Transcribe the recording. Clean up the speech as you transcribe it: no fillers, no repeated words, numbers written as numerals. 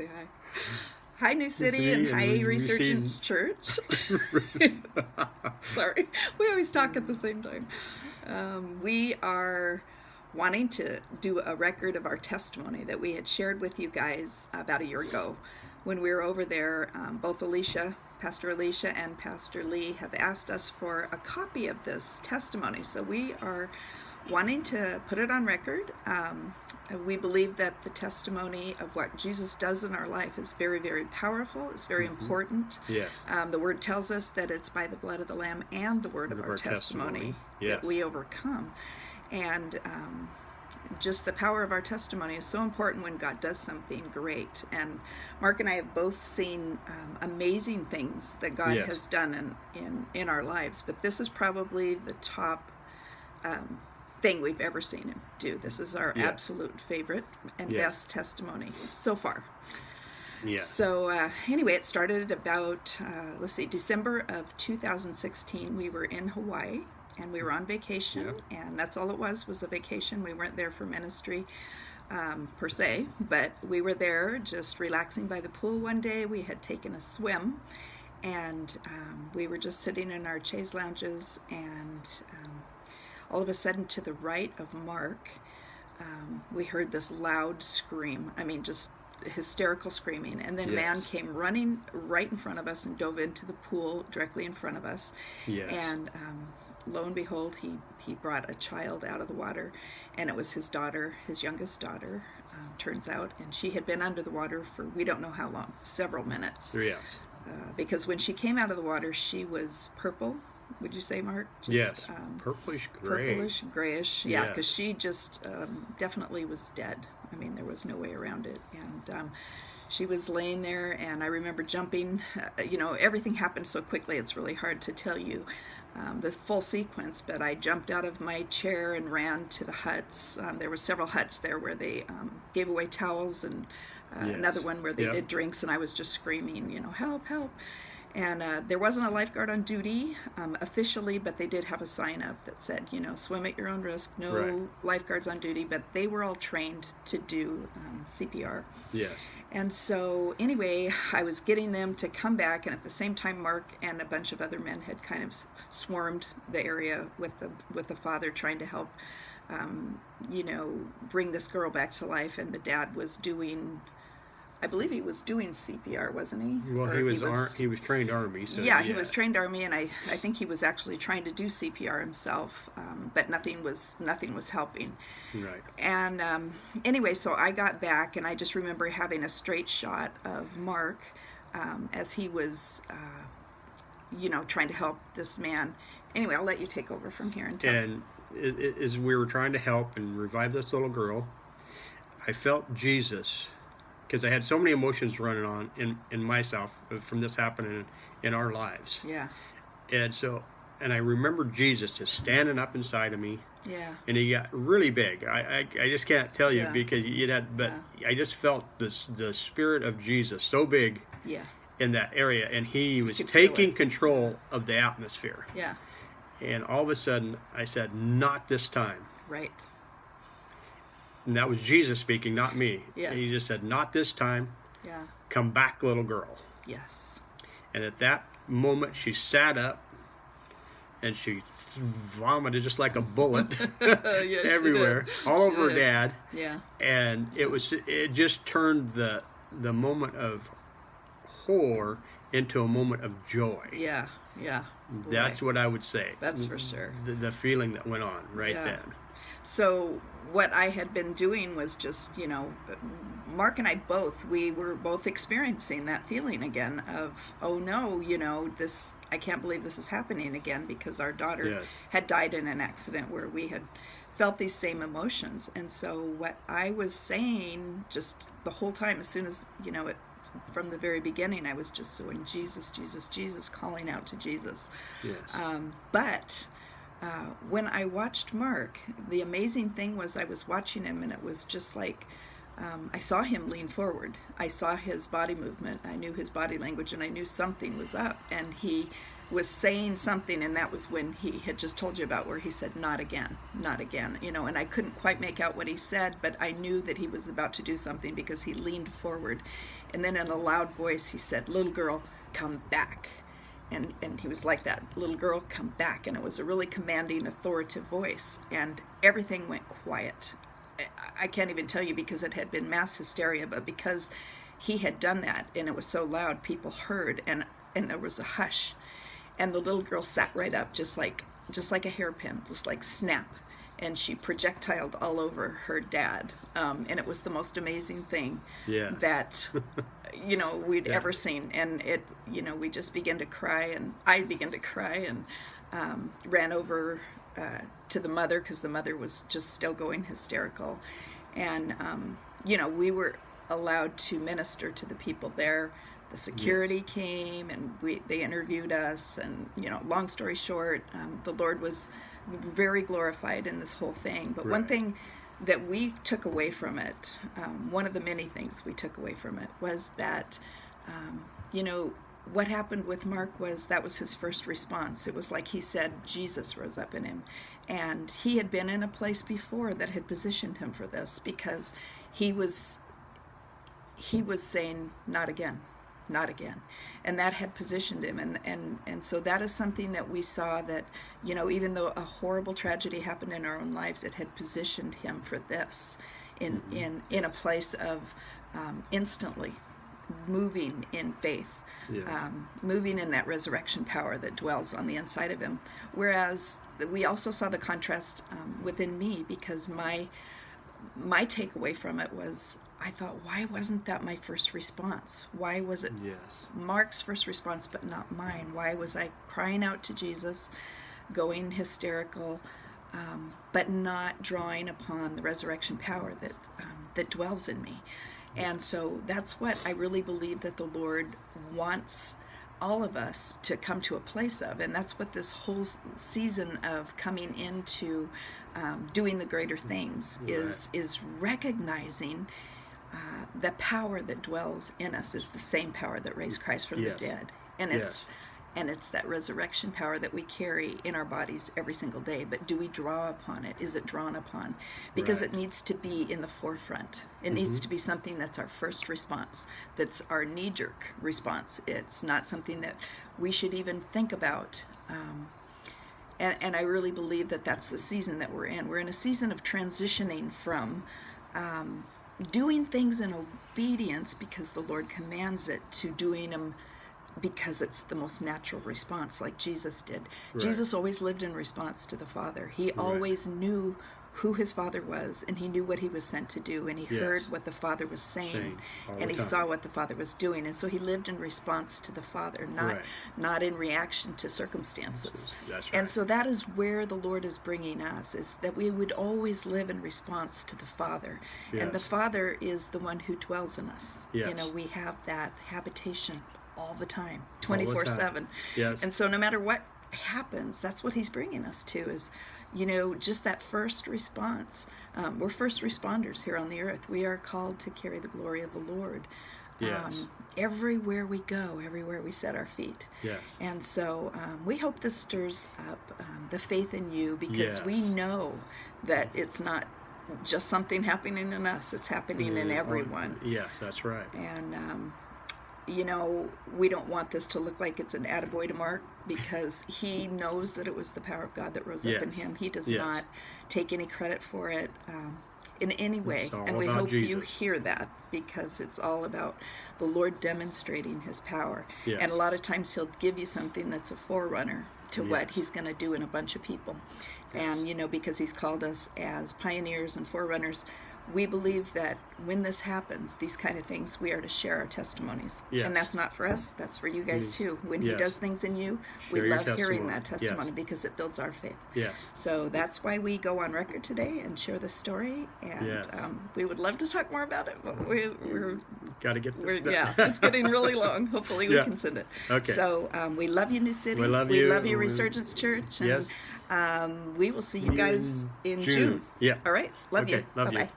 say hi. Hi, New City, and hi, Ressurection Church. Sorry, we always talk at the same time. We are wanting to do a record of our testimony that we had shared with you guys about a year ago when we were over there. Both Pastor Alicia and Pastor Lee have asked us for a copy of this testimony. So we are wanting to put it on record. We believe that the testimony of what Jesus does in our life is very, very powerful. It's very important. Yes. The Word tells us that it's by the blood of the Lamb and the word of our testimony that we overcome. And just the power of our testimony is so important when God does something great. And Mark and I have both seen amazing things that God has done in our lives. But this is probably the top thing we've ever seen him do. This is our absolute favorite and best testimony so far. Yeah. So anyway, it started about, December of 2016. We were in Hawaii and we were on vacation, and that's all it was a vacation. We weren't there for ministry per se, but we were there just relaxing by the pool one day. We had taken a swim, and we were just sitting in our chaise lounges, and all of a sudden, to the right of Mark, we heard this loud scream. I mean, just hysterical screaming. And then a man came running right in front of us and dove into the pool directly in front of us. Yes. And lo and behold, he brought a child out of the water, and it was his daughter, his youngest daughter, turns out. And she had been under the water for we don't know how long, several minutes. Yes. Because when she came out of the water, she was purple. Would you say, Mark? Just, yes, purplish gray. Purplish grayish, because she just definitely was dead. I mean, there was no way around it. And she was laying there, and I remember jumping. Everything happened so quickly, it's really hard to tell you the full sequence, but I jumped out of my chair and ran to the huts. There were several huts there where they gave away towels, and another one where they did drinks, and I was just screaming, help, help. And there wasn't a lifeguard on duty officially, but they did have a sign up that said, swim at your own risk, no lifeguards on duty, but they were all trained to do CPR. Yes. And so anyway, I was getting them to come back, and at the same time, Mark and a bunch of other men had kind of swarmed the area with the father, trying to help, bring this girl back to life. And the dad was doing, I believe he was doing CPR, wasn't he? Well, he was trained Army. So, he was trained Army, and I think he was actually trying to do CPR himself, but nothing was helping. Right. And anyway, so I got back, and I just remember having a straight shot of Mark as he was, trying to help this man. Anyway, I'll let you take over from here and tell. And as we were trying to help and revive this little girl, I felt Jesus, because I had so many emotions running on in myself from this happening in our lives. Yeah. And I remember Jesus just standing up inside of me. Yeah. And he got really big. I just can't tell you because I just felt the Spirit of Jesus so big in that area, and he was taking control of the atmosphere. Yeah. And all of a sudden, I said, "Not this time." Right. And that was Jesus speaking, not me. Yeah. And he just said, "Not this time. Yeah. Come back, little girl." Yes. And at that moment, she sat up, and she vomited just like a bullet everywhere, all over her dad. Yeah. And it just turned the moment of horror into a moment of joy. Yeah. Yeah. That's what I would say. That's for sure. The feeling that went on then. So what I had been doing was just, Mark and I we were both experiencing that feeling again of, oh no, I can't believe this is happening again, because our daughter had died in an accident where we had felt these same emotions. And so what I was saying just the whole time, as soon as, from the very beginning, I was just saying, Jesus, Jesus, Jesus, calling out to Jesus. Yes. But when I watched Mark, the amazing thing was I was watching him, and it was just like I saw him lean forward. I saw his body movement. I knew his body language, and I knew something was up. And he was saying something, and that was when he had just told you about, where he said, "Not again, not again." And I couldn't quite make out what he said, but I knew that he was about to do something because he leaned forward. And then in a loud voice, he said, "Little girl, come back." And he was like that, "Little girl, come back." And it was a really commanding, authoritative voice. And everything went quiet. I can't even tell you, because it had been mass hysteria, but because he had done that and it was so loud, people heard, and there was a hush. And the little girl sat right up, just like a hairpin, just like snap. And she projectiled all over her dad. And it was the most amazing thing that, we'd ever seen. And we just began to cry, and I began to cry, and ran over to the mother, because the mother was just still going hysterical. And, we were allowed to minister to the people there. The security came, and they interviewed us, and long story short, the Lord was very glorified in this whole thing. But one thing that we took away from it, one of the many things we took away from it, was that what happened with Mark was that was his first response. It was like he said Jesus rose up in him, and he had been in a place before that had positioned him for this, because he was saying, "Not again, not again," and that had positioned him. And so that is something that we saw, that even though a horrible tragedy happened in our own lives, it had positioned him for this in a place of instantly moving in faith, moving in that resurrection power that dwells on the inside of him. Whereas we also saw the contrast within me, because my takeaway from it was, I thought, why wasn't that my first response? Why was it Mark's first response but not mine? Why was I crying out to Jesus, going hysterical, but not drawing upon the resurrection power that dwells in me? And so that's what I really believe that the Lord wants all of us to come to a place of. And that's what this whole season of coming into doing the greater things is recognizing the power that dwells in us is the same power that raised Christ from the dead. And it's that resurrection power that we carry in our bodies every single day. But do we draw upon it? Is it drawn upon? Because it needs to be in the forefront. It needs to be something that's our first response, that's our knee-jerk response. It's not something that we should even think about. And I really believe that that's the season that we're in. We're in a season of transitioning from doing things in obedience because the Lord commands it, to doing them because it's the most natural response, like Jesus did. Jesus always lived in response to the Father. He always knew who his Father was, and he knew what he was sent to do, and he heard what the Father was saying, and he saw what the Father was doing, and so he lived in response to the Father, not in reaction to circumstances. That's right. And so that is where the Lord is bringing us, is that we would always live in response to the Father, and the Father is the one who dwells in us. We have that habitation all the time, 24/7. And so no matter what happens, that's what he's bringing us to, is just that first response. We're first responders here on the earth. We are called to carry the glory of the Lord everywhere we go, everywhere we set our feet. And so we hope this stirs up the faith in you, because we know that it's not just something happening in us, it's happening in everyone. Yes, that's right. And we don't want this to look like it's an attaboy to Mark, because he knows that it was the power of God that rose up in him. He does not take any credit for it in any way. And we hope you hear that, because it's all about the Lord demonstrating his power. And a lot of times he'll give you something that's a forerunner to what he's going to do in a bunch of people. And, because he's called us as pioneers and forerunners, we believe that when this happens, these kind of things, we are to share our testimonies. And that's not for us, that's for you guys too. When he does things in you, we love hearing that testimony, because it builds our faith. So that's why we go on record today and share the story. And we would love to talk more about it, but we're got to get this done. It's getting really long. Hopefully we can send it. So we love you, New City. We love you, Ressurgence Church. And we will see you guys in June. Yeah. All right. Love you. Love Bye-bye. you.